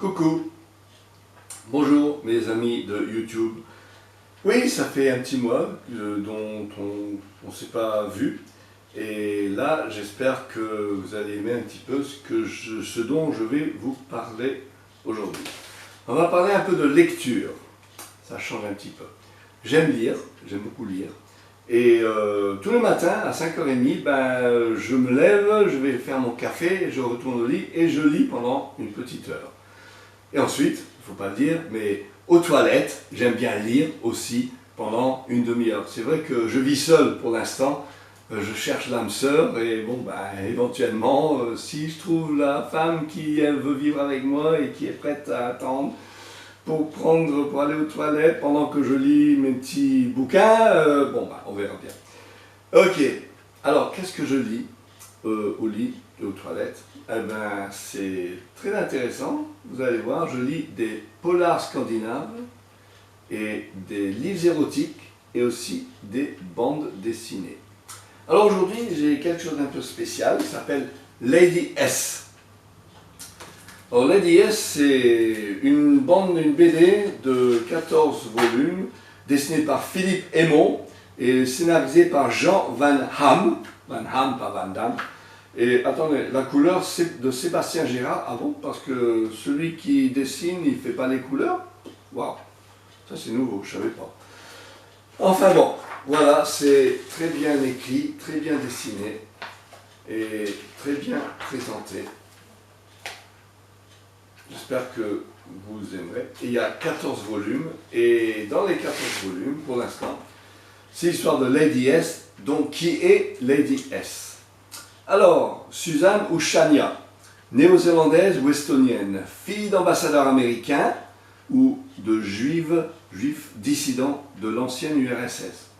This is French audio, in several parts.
Coucou, bonjour mes amis de YouTube. Oui, ça fait un petit mois dont on ne s'est pas vu. Et là, j'espère que vous allez aimer un petit peu ce dont je vais vous parler aujourd'hui. On va parler un peu de lecture. Ça change un petit peu. J'aime lire, j'aime beaucoup lire. Et tous les matins, à 5h30, je me lève, je vais faire mon café, je retourne au lit et je lis pendant une petite heure. Et ensuite, il ne faut pas le dire, mais aux toilettes, j'aime bien lire aussi pendant une demi-heure. C'est vrai que je vis seul pour l'instant, je cherche l'âme sœur et bon, éventuellement, si je trouve la femme qui veut vivre avec moi et qui est prête à attendre pour aller aux toilettes pendant que je lis mes petits bouquins, on verra bien. Ok, alors qu'est-ce que je lis au lit et aux toilettes? C'est très intéressant, vous allez voir, je lis des polars scandinaves et des livres érotiques et aussi des bandes dessinées. Alors aujourd'hui, j'ai quelque chose d'un peu spécial, qui s'appelle Lady S. Alors Lady S, c'est une BD de 14 volumes, dessinée par Philippe Emo et scénarisée par Jean Van Hamme, pas Van Damme. Et attendez, la couleur c'est de Sébastien Gérard, ah bon? Parce que celui qui dessine, il ne fait pas les couleurs? Waouh, ça c'est nouveau, je ne savais pas. Enfin bon, voilà, c'est très bien écrit, très bien dessiné et très bien présenté. J'espère que vous aimerez. Et il y a 14 volumes, et dans les 14 volumes, pour l'instant, c'est l'histoire de Lady S, donc qui est Lady S? Alors, Suzanne ou Shania, néo-zélandaise ou estonienne, fille d'ambassadeur américain ou de juifs dissidents de l'ancienne URSS.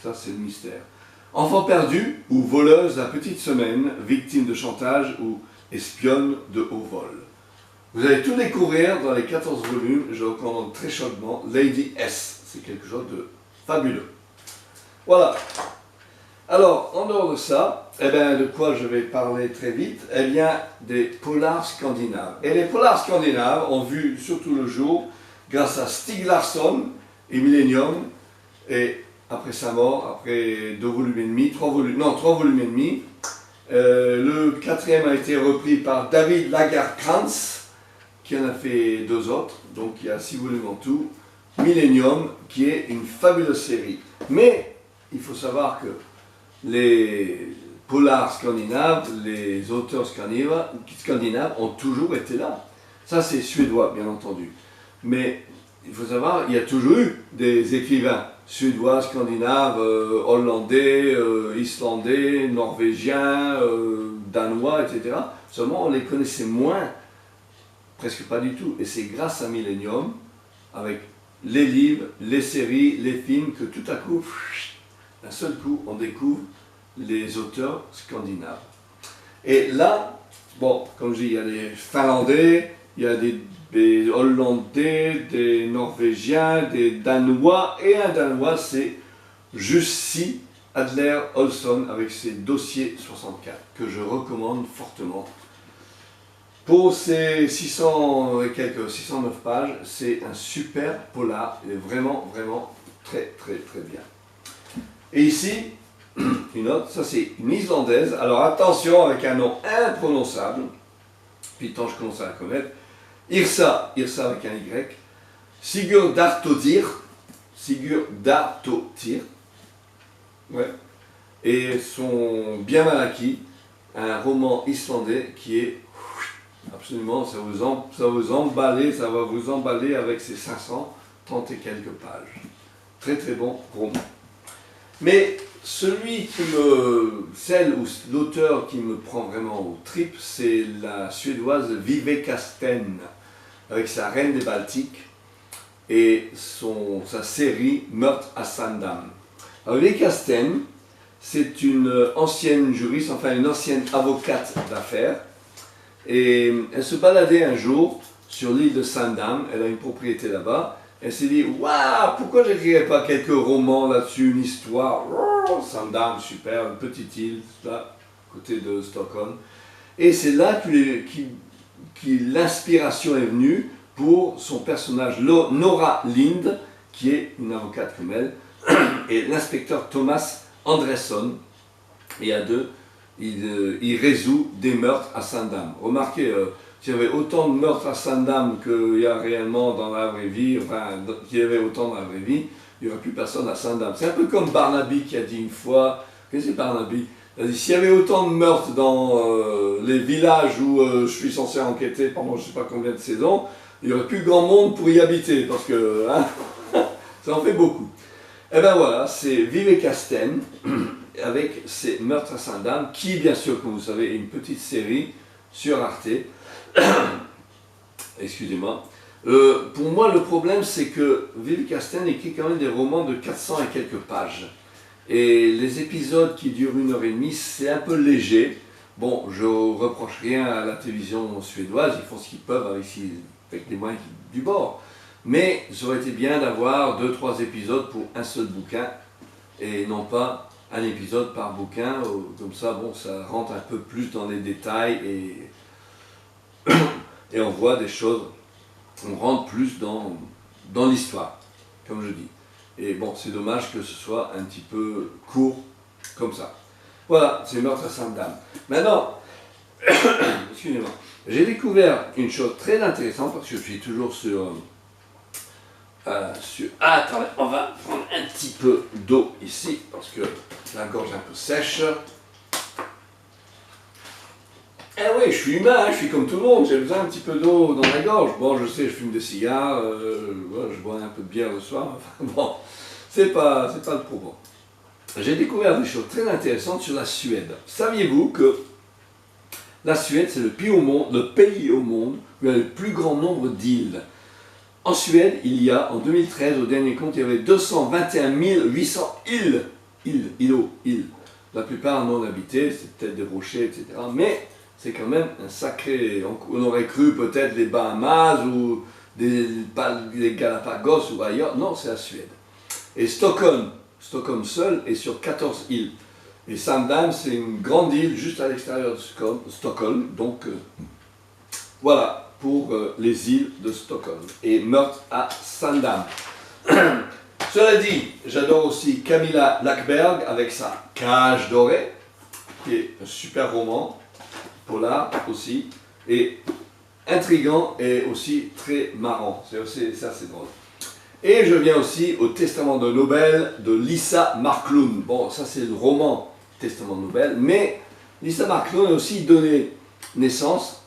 Ça, c'est le mystère. Enfant perdu ou voleuse à petite semaine, victime de chantage ou espionne de haut vol. Vous allez tout découvrir dans les 14 volumes, je recommande très chaudement Lady S. C'est quelque chose de fabuleux. Voilà. Alors, en dehors de ça, de quoi je vais parler très vite? Des polars scandinaves. Et les polars scandinaves ont vu surtout le jour grâce à Stieg Larsson et Millennium, et après sa mort, après 3 volumes et demi, le 4e a été repris par David Lagercrantz, qui en a fait 2 autres, donc il y a 6 volumes en tout, Millennium, qui est une fabuleuse série. Mais il faut savoir que les polars scandinaves, les auteurs scandinaves ont toujours été là. Ça c'est suédois, bien entendu. Mais il faut savoir, il y a toujours eu des écrivains suédois, scandinaves, hollandais, islandais, norvégiens, danois, etc. Seulement on les connaissait moins, presque pas du tout. Et c'est grâce à Millennium, avec les livres, les séries, les films, que tout à coup, d'un seul coup, on découvre les auteurs scandinaves. Et là, comme je dis, il y a des Finlandais, il y a des Hollandais, des Norvégiens, des Danois, et un Danois, c'est Jussi Adler Olsson avec ses dossiers 64, que je recommande fortement. Pour ces 609 pages, c'est un super polar, il est vraiment, vraiment très, très, très bien. Et ici, une autre, ça c'est une islandaise, alors attention avec un nom imprononçable, puis tant je commence à la connaître, Yrsa avec un Y, Sigurdartóttir, ouais, et son Bien mal acquis, un roman islandais qui est absolument, ça va vous emballer avec ses 530 et quelques pages. Très très bon roman. Mais l'auteur qui me prend vraiment au trip, c'est la suédoise Viveka Sten, avec sa Reine des Baltiques et sa série Meurtre à Sandam. Alors Viveka Sten, c'est une ancienne juriste, enfin une ancienne avocate d'affaires, et elle se baladait un jour sur l'île de Sandam, elle a une propriété là-bas. Elle s'est dit, waouh, pourquoi j'écrirais pas quelques romans là-dessus, une histoire, Sandam, super, une petite île, là, à côté de Stockholm. Et c'est là l'inspiration est venue pour son personnage Nora Lind, qui est une avocate comme elle, et l'inspecteur Thomas Andresson. Et à deux, il résout des meurtres à Sandham. Remarquez, s'il y avait autant de meurtres à Sandham qu'il y a réellement dans la vraie vie, enfin, qu'il y avait autant dans la vraie vie, il n'y aurait plus personne à Sandham. C'est un peu comme Barnaby qui a dit une fois, qu'est-ce que c'est Barnaby? Il a dit, s'il y avait autant de meurtres dans les villages où je suis censé enquêter pendant je ne sais pas combien de saisons, il n'y aurait plus grand monde pour y habiter, parce que hein, ça en fait beaucoup. Et ben voilà, c'est Vive Casten, avec ses meurtres à Sandham, qui bien sûr, comme vous savez, est une petite série sur Arte. Excusez-moi. Pour moi, le problème, c'est que Vive Casten écrit quand même des romans de 400 et quelques pages. Et les épisodes qui durent 1h30, c'est un peu léger. Bon, je reproche rien à la télévision suédoise, ils font ce qu'ils peuvent avec les moyens du bord. Mais ça aurait été bien d'avoir 2-3 épisodes pour un seul bouquin, et non pas un épisode par bouquin, comme ça, bon, ça rentre un peu plus dans les détails, et on voit des choses, on rentre plus dans l'histoire, comme je dis. Et bon, c'est dommage que ce soit un petit peu court, comme ça. Voilà, c'est Meurtre à Sandham. Maintenant, excusez-moi, j'ai découvert une chose très intéressante, parce que je suis toujours sur... Ah, attendez, on va prendre un petit peu d'eau ici, parce que la gorge est un peu sèche. Eh oui, je suis humain, hein, je suis comme tout le monde, j'ai besoin un petit peu d'eau dans la gorge. Bon, je sais, je fume des cigares, je bois un peu de bière le soir, enfin bon, c'est pas le propos. J'ai découvert des choses très intéressantes sur la Suède. Saviez-vous que la Suède, c'est le pays au monde où il y a le plus grand nombre d'îles? En Suède, il y a, en 2013, au dernier compte, il y avait 221 800 îlots. La plupart non habitées, c'est peut-être des rochers, etc. Mais c'est quand même un sacré... On aurait cru peut-être les Bahamas ou les Galapagos ou ailleurs. Non, c'est la Suède. Et Stockholm seul est sur 14 îles. Et Sandham, c'est une grande île juste à l'extérieur de Stockholm. Donc, voilà pour les îles de Stockholm. Et Meurtre à Sandham. Cela dit, j'adore aussi Camilla Läckberg avec sa Cage dorée, qui est un super roman, polar aussi, et intriguant et aussi très marrant. C'est assez drôle. Et je viens aussi au Testament de Nobel de Lisa Marklund. Bon, ça c'est le roman Testament de Nobel, mais Lisa Marklund a aussi donné naissance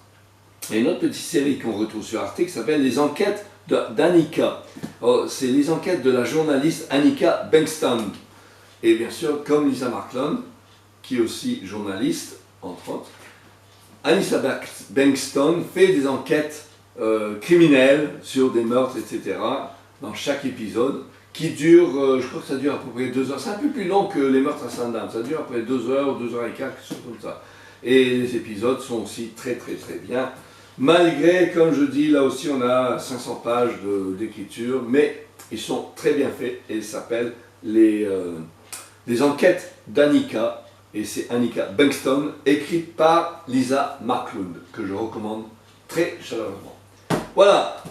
à une autre petite série qu'on retrouve sur Arte qui s'appelle Les Enquêtes d'Annika. C'est les enquêtes de la journaliste Annika Bengtsson. Et bien sûr, comme Lisa Marklund, qui est aussi journaliste, entre autres, Anissa Bengtsson fait des enquêtes criminelles sur des meurtres, etc. dans chaque épisode, qui dure, je crois que ça dure à peu près 2 heures. C'est un peu plus long que les meurtres à Sandham, ça dure à peu près 2 heures ou 2 heures et quelques, quelque chose comme ça. Et les épisodes sont aussi très bien. Malgré, comme je dis, là aussi on a 500 pages d'écriture, mais ils sont très bien faits et ils s'appellent les enquêtes d'Annika, et c'est Annika Bengtsson, écrite par Lisa Marklund, que je recommande très chaleureusement. Voilà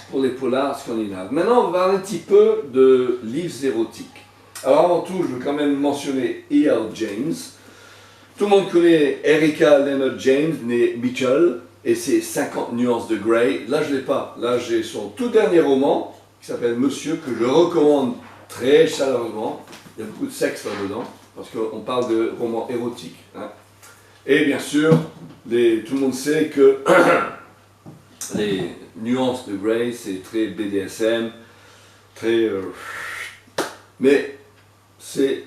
pour les polars scandinaves. Maintenant on va parler un petit peu de livres érotiques. Alors avant tout, je veux quand même mentionner E.L. James. Tout le monde connaît Erika Leonard James, née Mitchell, et ses 50 nuances de Grey. Là, je ne l'ai pas. Là, j'ai son tout dernier roman, qui s'appelle Monsieur, que je recommande très chaleureusement. Il y a beaucoup de sexe là-dedans, parce qu'on parle de romans érotiques. Hein. Et bien sûr, tout le monde sait que les nuances de Grey, c'est très BDSM, très... mais c'est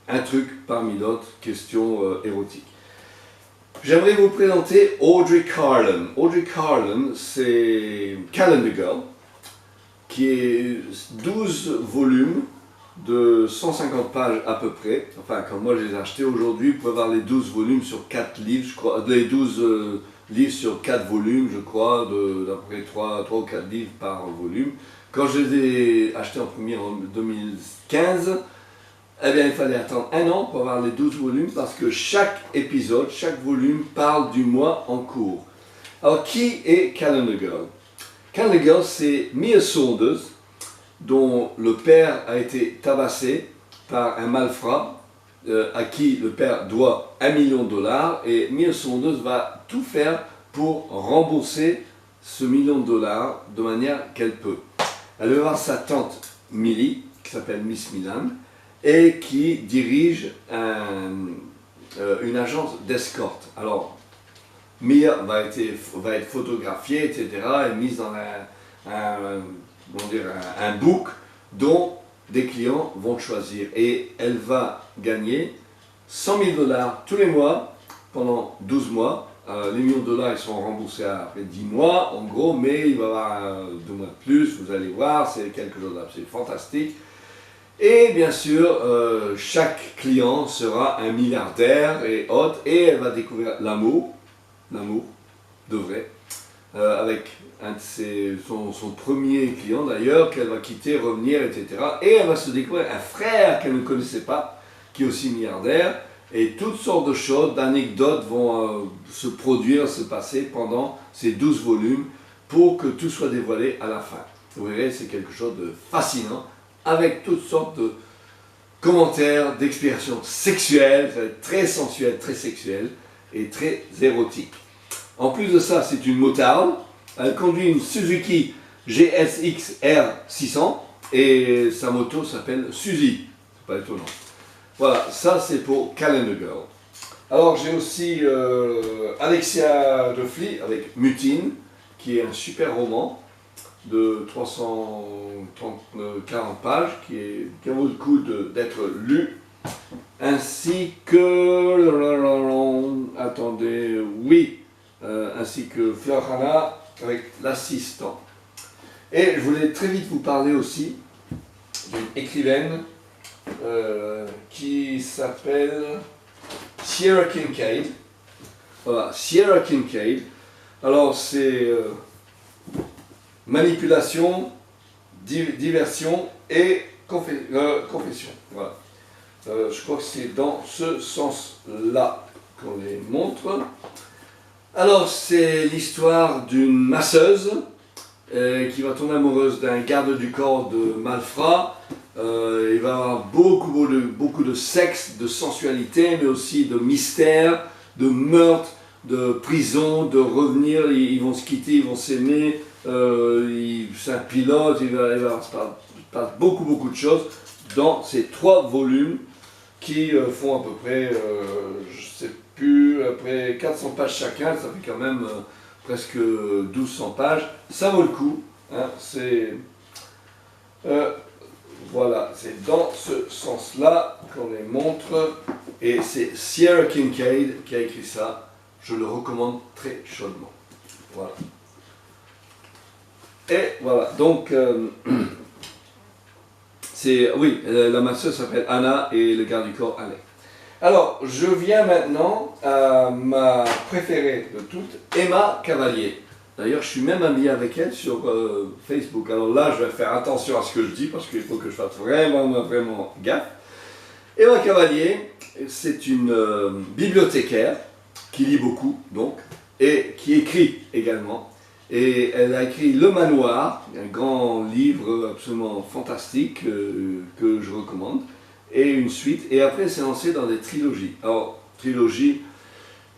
un truc parmi d'autres, question érotique. J'aimerais vous présenter Audrey Carlan. Audrey Carlan, c'est Calendar Girl, qui est 12 volumes de 150 pages à peu près. Enfin, quand moi je les ai achetés aujourd'hui, vous pouvez voir les 12 volumes sur 4 livres, je crois, les 12 livres sur 4 volumes, je crois, d'à peu près 3 ou 4 livres par volume. Quand je les ai achetés en premier en 2015, eh bien, il fallait attendre 1 an pour avoir les 12 volumes parce que chaque épisode, chaque volume parle du mois en cours. Alors, qui est Calendar Girl? Calendar Girl, c'est Mia Saunders, dont le père a été tabassé par un malfrat, à qui le père doit $1 million, et Mia Saunders va tout faire pour rembourser ce $1 million de manière qu'elle peut. Elle va voir sa tante Millie, qui s'appelle Miss Milan, et qui dirige une agence d'escorte. Alors, Mia va être photographiée, etc., et mise dans un book dont des clients vont choisir. Et elle va gagner $100 000 tous les mois pendant 12 mois. Les $1 millions ils sont remboursés après 10 mois en gros, mais il va y avoir 2 mois de plus, vous allez voir, c'est quelque chose d'absolument fantastique. Et bien sûr, chaque client sera un milliardaire et autres, et elle va découvrir l'amour de vrai, avec son premier client d'ailleurs, qu'elle va quitter, revenir, etc. Et elle va se découvrir un frère qu'elle ne connaissait pas, qui est aussi milliardaire, et toutes sortes de choses, d'anecdotes vont se produire, se passer pendant ces 12 volumes, pour que tout soit dévoilé à la fin. Vous verrez, c'est quelque chose de fascinant, avec toutes sortes de commentaires, d'explications sexuelles, très sensuelles, très sexuelles, et très érotiques. En plus de ça, c'est une motarde. Elle conduit une Suzuki GSX R600 et sa moto s'appelle Suzy. C'est pas étonnant. Voilà, ça c'est pour Calendar Girl. Alors j'ai aussi Alexia Joffrey avec Mutine, qui est un super roman de 340 pages qui vaut le coup d'être lu. Ainsi que, attendez, oui, ainsi que Fleur Hannah avec l'assistant. Et je voulais très vite vous parler aussi d'une écrivaine qui s'appelle Sierra Kincaid. Voilà, Sierra Kincaid. Alors c'est manipulation, diversion et confession. Voilà. Je crois que c'est dans ce sens-là qu'on les montre. Alors, c'est l'histoire d'une masseuse qui va tomber amoureuse d'un garde du corps de malfrat. Il va y avoir beaucoup de sexe, de sensualité, mais aussi de mystère, de meurtre, de prison, de revenir. Ils vont se quitter, ils vont s'aimer. C'est un pilote, il va se passe beaucoup de choses dans ces 3 volumes qui font à peu près, je sais plus, après 400 pages chacun, ça fait quand même presque 1200 pages. Ça vaut le coup, hein, voilà, c'est dans ce sens-là qu'on les montre, et c'est Sierra Kincaid qui a écrit ça. Je le recommande très chaudement. Voilà. Et voilà, donc oui, la masseuse s'appelle Anna et le garde du corps Alec. Alors, je viens maintenant à ma préférée de toutes, Emma Cavalier. D'ailleurs, je suis même ami avec elle sur Facebook. Alors là, je vais faire attention à ce que je dis parce qu'il faut que je fasse vraiment gaffe. Emma Cavalier, c'est une bibliothécaire qui lit beaucoup, donc, et qui écrit également. Et elle a écrit Le Manoir, un grand livre absolument fantastique que je recommande, et une suite. Et après, elle s'est lancée dans des trilogies. Alors, trilogie,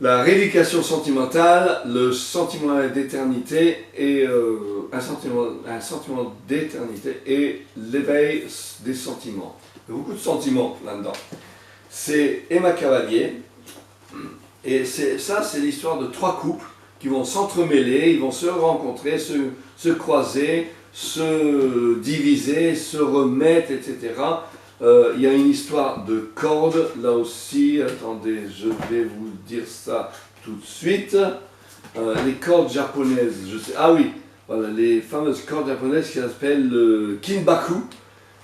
la rééducation sentimentale, le sentiment d'éternité, et un sentiment d'éternité, et l'éveil des sentiments. Il y a beaucoup de sentiments là-dedans. C'est Emma Cavalier, et ça, c'est l'histoire de 3 couples qui vont s'entremêler, ils vont se rencontrer, se croiser, se diviser, se remettre, etc. Il y a une histoire de cordes, là aussi, attendez, je vais vous dire ça tout de suite. Les cordes japonaises, je sais, ah oui, voilà, les fameuses cordes japonaises qui s'appellent le kinbaku,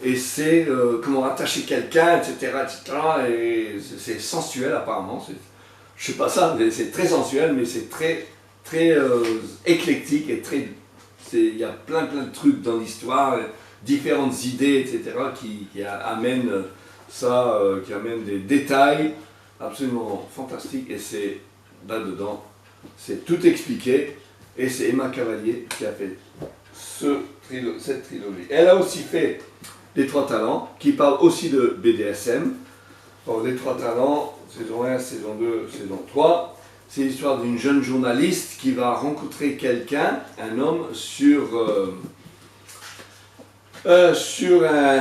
et c'est comment attacher quelqu'un, etc., et c'est sensuel apparemment, je sais pas ça, mais c'est très sensuel, mais c'est très éclectique et il y a plein de trucs dans l'histoire, différentes idées, etc. qui amènent ça, qui amènent des détails absolument fantastiques, et c'est là-dedans, c'est tout expliqué, Et c'est Emma Cavalier qui a fait cette trilogie. Elle a aussi fait Les Trois Talents, qui parle aussi de BDSM. Alors, Les Trois Talents, saison 1, saison 2, saison 3. C'est l'histoire d'une jeune journaliste qui va rencontrer quelqu'un, un homme, sur un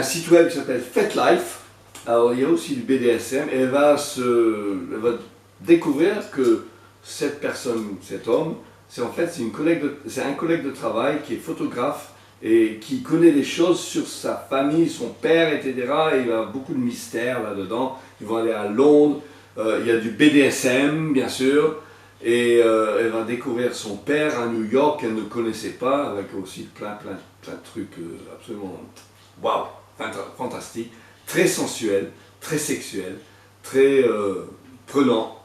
site web qui s'appelle FetLife. Alors il y a aussi du BDSM et elle va découvrir que cette personne, cet homme, c'est un collègue de travail qui est photographe et qui connaît des choses sur sa famille, son père, etc. Et il y a beaucoup de mystères là-dedans. Ils vont aller à Londres, il y a du BDSM bien sûr, et elle va découvrir son père à New York qu'elle ne connaissait pas, avec aussi plein de trucs absolument waouh, fantastiques, très sensuels, très sexuels, très prenants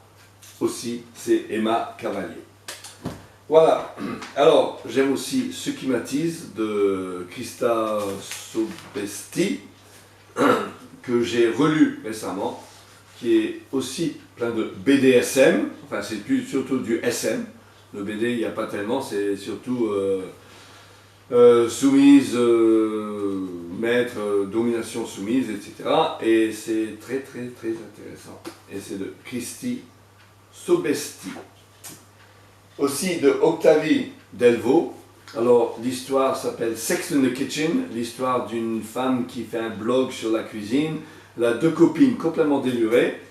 aussi. C'est Emma Cavalier. Voilà, alors j'aime aussi Ce qui m'attise de Christa Sobesti, que j'ai relu récemment, qui est aussi plein de BDSM, enfin c'est surtout du SM, le BD il n'y a pas tellement, c'est surtout soumise, maître, domination soumise, etc. Et c'est très intéressant. Et c'est de Christy Sobesti. Aussi de Octavie Delvaux. Alors l'histoire s'appelle Sex in the Kitchen, l'histoire d'une femme qui fait un blog sur la cuisine. Elle a deux copines complètement délurées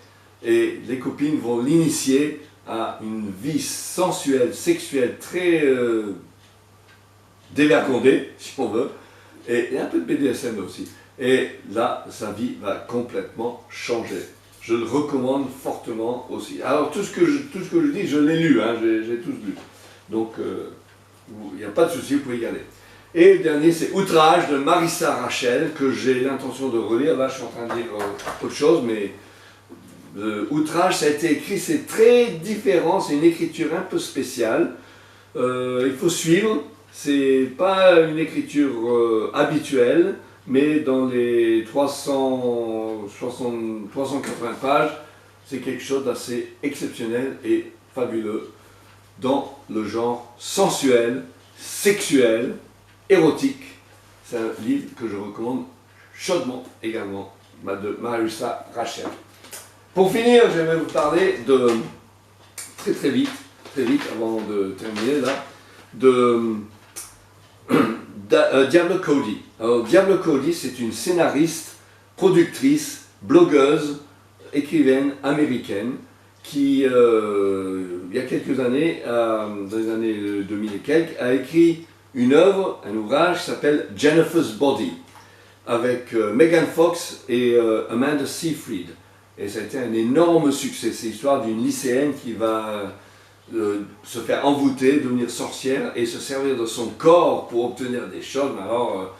et les copines vont l'initier à une vie sensuelle, sexuelle très dévergondée, si on veut, et un peu de BDSM aussi. Et là, sa vie va complètement changer. Je le recommande fortement aussi. Alors tout ce que je dis, je l'ai lu, hein, j'ai tous lu. Donc il n'y a pas de souci, vous pouvez y aller. Et le dernier, c'est Outrage de Marissa Rachel, que j'ai l'intention de relire. Là, je suis en train de lire autre chose, mais Outrage, ça a été écrit, c'est très différent, c'est une écriture un peu spéciale. Il faut suivre, c'est pas une écriture habituelle, mais dans les 380 pages, c'est quelque chose d'assez exceptionnel et fabuleux dans le genre sensuel, sexuel, érotique. C'est un livre que je recommande chaudement également, de Marissa Rachel. Pour finir, je vais vous parler de, très vite avant de terminer là, de Diablo Cody. Alors, Diablo Cody, c'est une scénariste, productrice, blogueuse, écrivaine américaine qui, il y a quelques années, dans les années 2000 et quelques, a écrit un ouvrage qui s'appelle Jennifer's Body, avec Megan Fox et Amanda Seyfried. Et ça a été un énorme succès. C'est l'histoire d'une lycéenne qui va se faire envoûter, devenir sorcière et se servir de son corps pour obtenir des choses. Mais alors,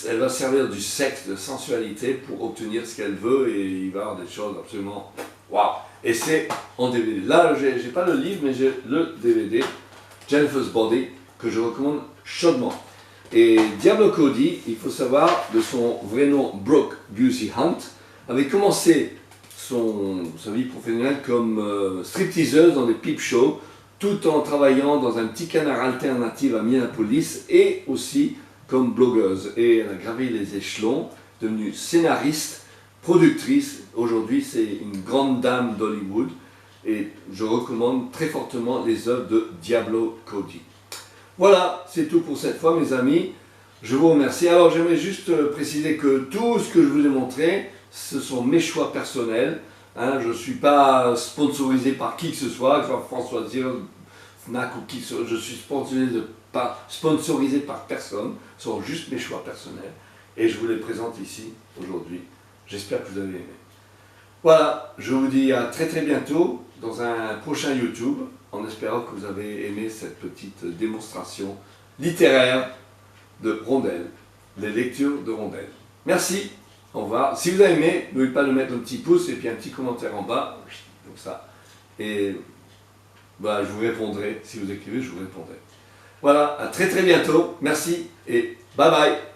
elle va servir du sexe, de sensualité pour obtenir ce qu'elle veut et il va y avoir des choses absolument waouh. Et c'est en DVD. Là, j'ai pas le livre, mais j'ai le DVD, Jennifer's Body, que je recommande chaudement. Et Diablo Cody, il faut savoir, de son vrai nom Brooke Busey Hunt, avait commencé sa vie professionnelle comme stripteaseuse dans des peep shows, tout en travaillant dans un petit canard alternatif à Minneapolis et aussi comme blogueuse. Et elle a gravi les échelons, devenue scénariste, productrice. Aujourd'hui, c'est une grande dame d'Hollywood et je recommande très fortement les œuvres de Diablo Cody. Voilà, c'est tout pour cette fois, mes amis. Je vous remercie. Alors, j'aimerais juste préciser que tout ce que je vous ai montré, ce sont mes choix personnels. Hein, je ne suis pas sponsorisé par qui que ce soit, genre François Zir, Fnac ou qui que ce soit. Je suis sponsorisé par personne. Ce sont juste mes choix personnels. Et je vous les présente ici, aujourd'hui. J'espère que vous avez aimé. Voilà, je vous dis à très bientôt dans un prochain YouTube, en espérant que vous avez aimé cette petite démonstration littéraire de Rondel, les lectures de Rondel. Merci, au revoir. Si vous avez aimé, n'oubliez pas de mettre un petit pouce et puis un petit commentaire en bas, comme ça. Et bah, je vous répondrai, si vous écrivez, je vous répondrai. Voilà, à très bientôt, merci et bye bye.